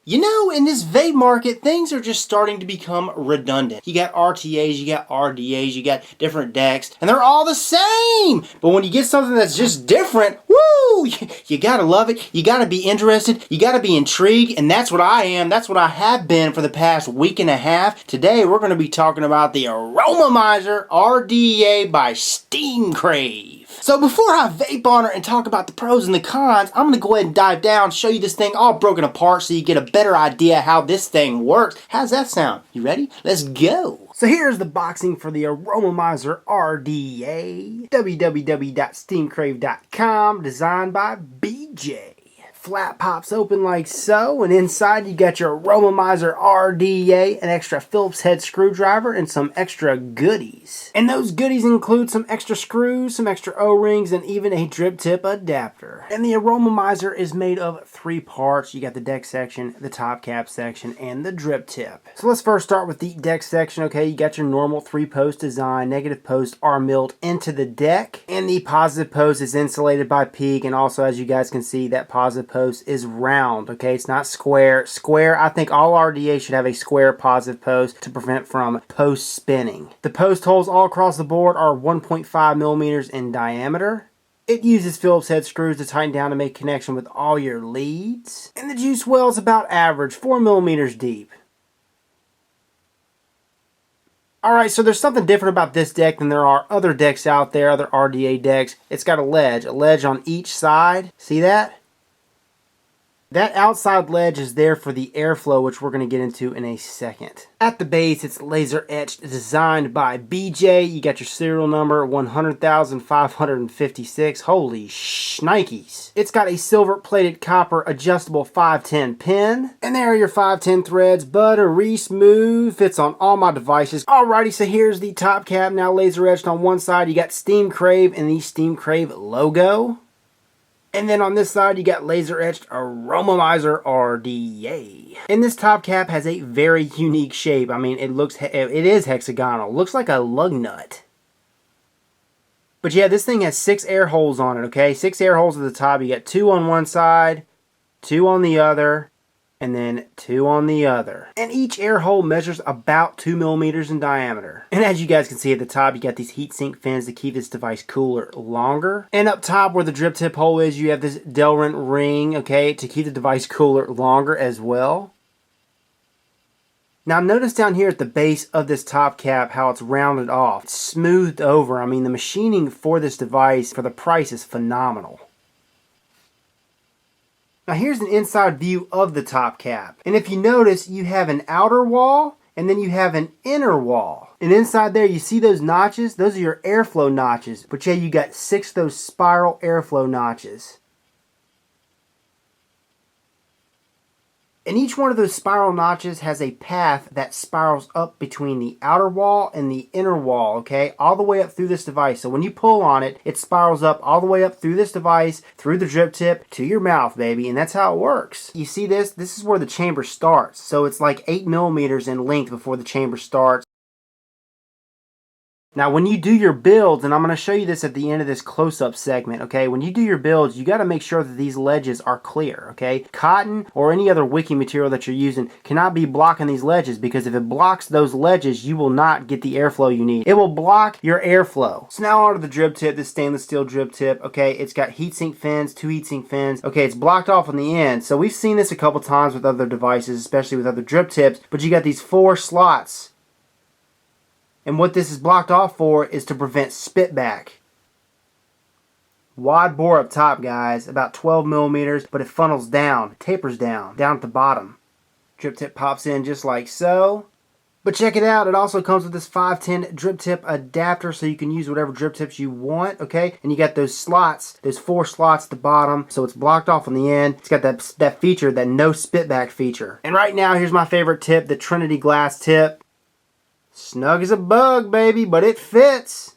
You know, in this vape market, things are just starting to become redundant. You got RTAs, you got RDAs, you got different decks, and they're all the same. But when you get something that's just different, woo, you gotta love it, you gotta be interested, you gotta be intrigued, and that's what I am, that's what I have been for the past week and a half. Today, we're gonna be talking about the Aromamizer RDA by Crave. So before I vape on her and talk about the pros and the cons, I'm going to go ahead and dive down, show you this thing all broken apart so you get a better idea how this thing works. How's that sound? You ready? Let's go! So here's the boxing for the Aromamizer RDA. www.steamcrave.com, designed by BJ. Flap pops open like so, and inside you got your Aromamizer RDA, an extra Phillips head screwdriver, and some extra goodies. And those goodies include some extra screws, some extra O-rings, and even a drip tip adapter. And the Aromamizer is made of 3 parts. You got the deck section, the top cap section, and the drip tip. So let's first start with the deck section. Okay, you got your normal 3-post design. Negative posts are milled into the deck, and the positive post is insulated by PEEK, and also, as you guys can see, that positive post is round. Okay, it's not square. I think all RDA should have a square positive post to prevent from post spinning. The post holes all across the board are 1.5 millimeters in diameter. It uses Phillips head screws to tighten down to make connection with all your leads. And the juice well is about average, 4 millimeters deep. Alright, so there's something different about this deck than there are other decks out there, other RDA decks. It's got a ledge on each side. See that? That outside ledge is there for the airflow, which we're going to get into in a second. At the base, it's laser etched, designed by BJ. You got your serial number, 100,556. Holy shnikes. It's got a silver plated copper adjustable 510 pin. And there are your 510 threads, buttery smooth, fits on all my devices. Alrighty, so here's the top cap, now laser etched on one side. You got Steam Crave and the Steam Crave logo. And then on this side, you got laser etched Aromamizer RDA. And this top cap has a very unique shape. I mean, it is hexagonal. Looks like a lug nut. But yeah, this thing has 6 air holes on it, okay? 6 air holes at the top. You got 2 on one side, 2 on the other, and then 2 on the other. And each air hole measures about 2 millimeters in diameter. And as you guys can see at the top, you got these heatsink fins to keep this device cooler longer. And up top where the drip tip hole is, you have this Delrin ring, okay, to keep the device cooler longer as well. Now notice down here at the base of this top cap how it's rounded off. It's smoothed over. I mean, the machining for this device for the price is phenomenal. Now here's an inside view of the top cap. And if you notice, you have an outer wall and then you have an inner wall. And inside there, you see those notches? Those are your airflow notches. But yeah, you got 6 of those spiral airflow notches. And each one of those spiral notches has a path that spirals up between the outer wall and the inner wall, okay? All the way up through this device. So when you pull on it, it spirals up all the way up through this device, through the drip tip, to your mouth, baby. And that's how it works. You see this? This is where the chamber starts. So it's like 8 millimeters in length before the chamber starts. Now when you do your builds, and I'm going to show you this at the end of this close-up segment, okay? When you do your builds, you got to make sure that these ledges are clear, okay? Cotton or any other wicking material that you're using cannot be blocking these ledges, because if it blocks those ledges, you will not get the airflow you need. It will block your airflow. So now onto the drip tip, this stainless steel drip tip, okay? It's got heatsink fins, 2 heatsink fins. Okay, it's blocked off on the end. So we've seen this a couple times with other devices, especially with other drip tips, but you got these 4 slots. And what this is blocked off for is to prevent spitback. Wide bore up top, guys, about 12 millimeters, but it funnels down, tapers down at the bottom. Drip tip pops in just like so. But check it out, it also comes with this 510 drip tip adapter, so you can use whatever drip tips you want, okay? And you got those slots, those 4 slots at the bottom, so it's blocked off on the end. It's got that feature, that no spitback feature. And right now, here's my favorite tip, the Trinity glass tip. Snug as a bug, baby, but it fits.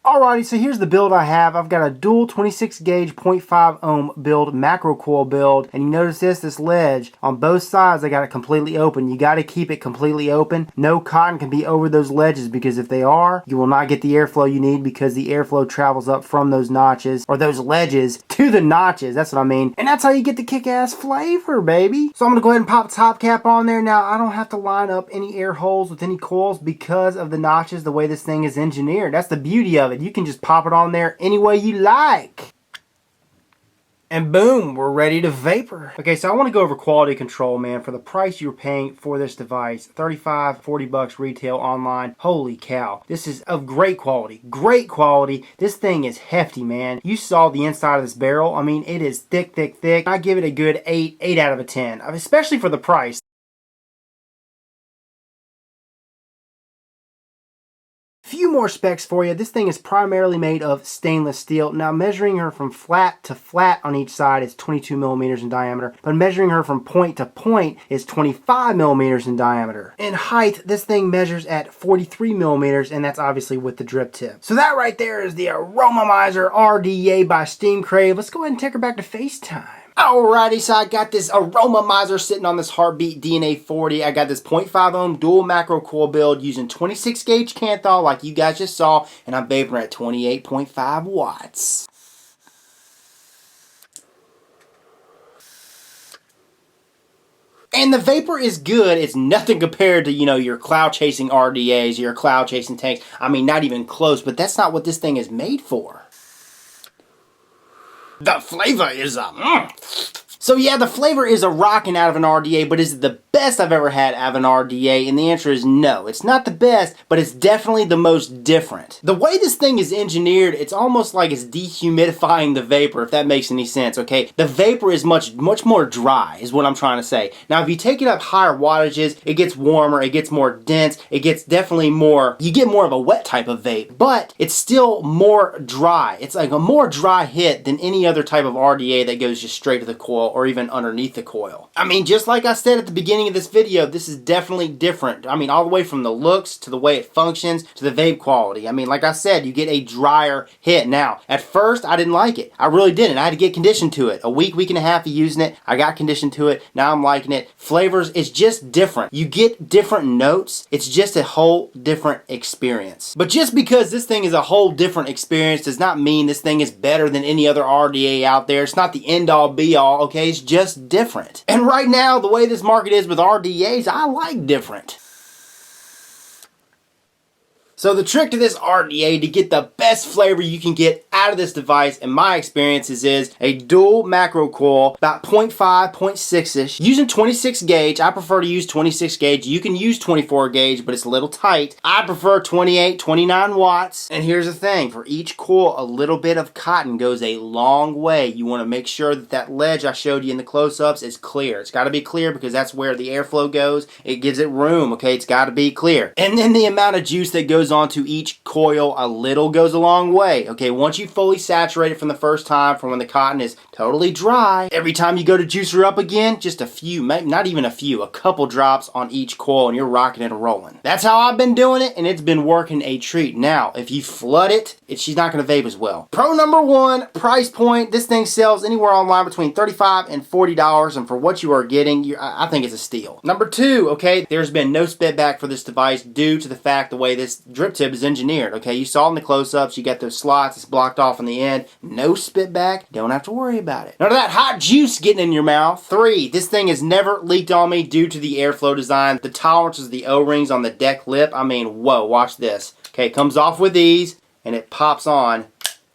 Alrighty, so here's the build I have. I've got a dual 26 gauge 0.5 ohm build, macro coil build, and you notice this ledge on both sides, I got it completely open. You got to keep it completely open. No cotton can be over those ledges, because if they are, you will not get the airflow you need, because the airflow travels up from those notches, or those ledges, to the notches. That's what I mean. And that's how you get the kick-ass flavor, baby. So I'm going to go ahead and pop the top cap on there. Now, I don't have to line up any air holes with any coils because of the notches, the way this thing is engineered. That's the beauty of it. You can just pop it on there any way you like. And boom, we're ready to vapor. Okay, so I want to go over quality control, man. For the price you're paying for this device, $35, $40 retail online. Holy cow. This is of great quality. Great quality. This thing is hefty, man. You saw the inside of this barrel. I mean, it is thick, thick, thick. I give it a good 8 out of a 10, especially for the price. Few more specs for you. This thing is primarily made of stainless steel. Now, measuring her from flat to flat on each side is 22 millimeters in diameter, but measuring her from point to point is 25 millimeters in diameter. In height, this thing measures at 43 millimeters, and that's obviously with the drip tip. So that right there is the Aromamizer RDA by Crave. Let's go ahead and take her back to FaceTime. Alrighty, so I got this Aromamizer sitting on this Heartbeat DNA 40. I got this 0.5 ohm dual macro coil build using 26 gauge Canthal like you guys just saw, and I'm vaporing at 28.5 watts. And the vapor is good. It's nothing compared to, your cloud chasing RDAs, your cloud chasing tanks. I mean, not even close, but that's not what this thing is made for. The flavor is So yeah, the flavor is a rockin' out of an RDA, but is it the best I've ever had out of an RDA? And the answer is no. It's not the best, but it's definitely the most different. The way this thing is engineered, it's almost like it's dehumidifying the vapor, if that makes any sense, okay? The vapor is much more dry, is what I'm trying to say. Now, if you take it up higher wattages, it gets warmer, it gets more dense, it gets definitely more, you get more of a wet type of vape, but it's still more dry. It's like a more dry hit than any other type of RDA that goes just straight to the coil, or even underneath the coil. I mean, just like I said at the beginning of this video, this is definitely different. I mean, all the way from the looks to the way it functions to the vape quality. I mean, like I said, you get a drier hit. Now, at first, I didn't like it. I really didn't. I had to get conditioned to it. A week and a half of using it, I got conditioned to it. Now I'm liking it. Flavors, it's just different. You get different notes. It's just a whole different experience. But just because this thing is a whole different experience does not mean this thing is better than any other RDA out there. It's not the end-all be-all, okay? It's just different. And right now, the way this market is with RDAs, I like different. So the trick to this RDA to get the best flavor you can get out of this device, in my experiences, is a dual macro coil, about 0.5, 0.6-ish. Using 26 gauge, I prefer to use 26 gauge. You can use 24 gauge, but it's a little tight. I prefer 28, 29 watts. And here's the thing, for each coil, a little bit of cotton goes a long way. You want to make sure that that ledge I showed you in the close-ups is clear. It's got to be clear because that's where the airflow goes. It gives it room, okay? It's got to be clear. And then the amount of juice that goes onto each coil, a little goes a long way. Okay, once you fully saturate it from the first time, from when the cotton is totally dry, every time you go to juice her up again, just a few, not even a few, a couple drops on each coil, and you're rocking it and rolling. That's how I've been doing it, and it's been working a treat. Now, if you flood it, she's not going to vape as well. Pro number one, price point. This thing sells anywhere online between $35 and $40, and for what you are getting, I think it's a steal. Number two, okay, there's been no spit back for this device due to the fact the way this drip tip is engineered. Okay, you saw in the close-ups, you got those slots, it's blocked off on the end. No spit back, don't have to worry about it. None of that hot juice getting in your mouth. Three, this thing has never leaked on me due to the airflow design. The tolerances of the O-rings on the deck lip, I mean, whoa, watch this. Okay, it comes off with ease, and it pops on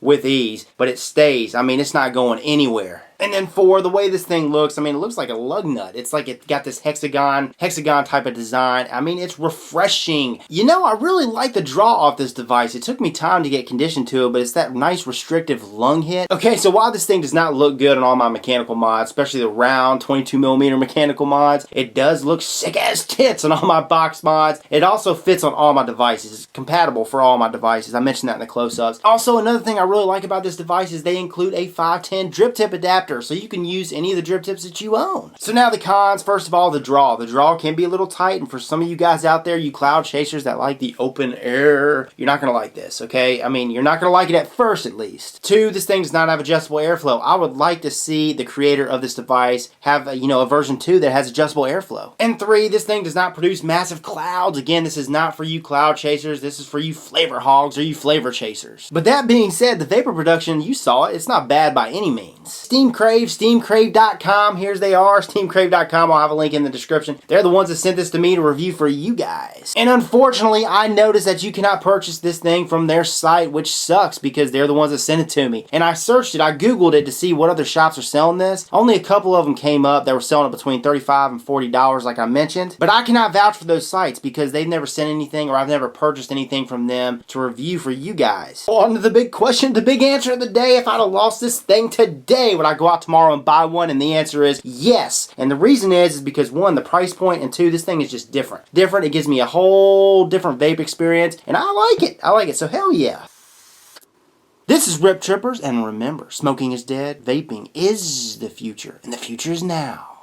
with ease, but it stays. I mean, it's not going anywhere. And then four, the way this thing looks, I mean, it looks like a lug nut. It's like it got this hexagon type of design. I mean, it's refreshing. You know, I really like the draw off this device. It took me time to get conditioned to it, but it's that nice restrictive lung hit. Okay, so while this thing does not look good on all my mechanical mods, especially the round 22mm mechanical mods, it does look sick as tits on all my box mods. It also fits on all my devices. It's compatible for all my devices. I mentioned that in the close-ups. Also, another thing I really like about this device is they include a 510 drip tip adapter Chapter, so you can use any of the drip tips that you own. So now the cons, first of all, the draw. The draw can be a little tight, and for some of you guys out there, you cloud chasers that like the open air, you're not going to like this, okay? I mean, you're not going to like it at first, at least. 2, this thing does not have adjustable airflow. I would like to see the creator of this device have, a version 2 that has adjustable airflow. And 3, this thing does not produce massive clouds. Again, this is not for you cloud chasers. This is for you flavor hogs or you flavor chasers. But that being said, the vapor production, you saw it. It's not bad by any means. Steam Crave, steamcrave.com. Here's they are, steamcrave.com. I'll have a link in the description. They're the ones that sent this to me to review for you guys. And unfortunately, I noticed that you cannot purchase this thing from their site, which sucks because they're the ones that sent it to me. And I searched it, I googled it to see what other shops are selling this. Only a couple of them came up that were selling it between $35 and $40 like I mentioned. But I cannot vouch for those sites because they've never sent anything or I've never purchased anything from them to review for you guys. Well, on to the big question, the big answer of the day. If I'd have lost this thing today, would I go out tomorrow and buy one? And the answer is yes. And the reason is because 1, the price point, and 2, this thing is just different. It gives me a whole different vape experience, and I like it. So hell yeah. This is Rip Trippers, and remember, smoking is dead, vaping is the future, and the future is now.